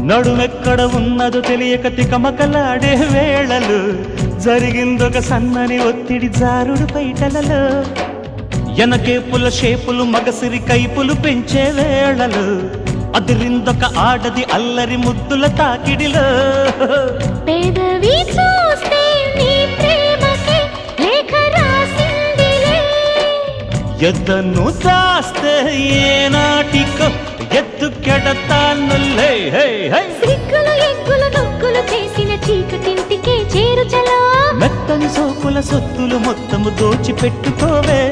నడుమెక్కడ ఉన్నదో తెలియక తికమకలాడే వేళలు జరిగిందొక సన్నని ఒత్తిడి జారుడు పైటలలో ఎనకేపుల షేపులు మగసిరి కైపులు పెంచే వేళలు అదిరిందొక ఆడది అల్లరి ముద్దుల తాకిడిలో పెదవి చూస్తే నీ ప్రేమకి లేఖ రాసిందిలే ఎద్దను దాస్తే ఏనాటికో ఎత్తుకెడతానులే సిగ్గులు ఎగ్గులు నొక్కులు చేసిన చీకటింటికే చేరుచలో మెత్తని సోకుల సొత్తులు మొత్తము దోచిపెట్టుకోవే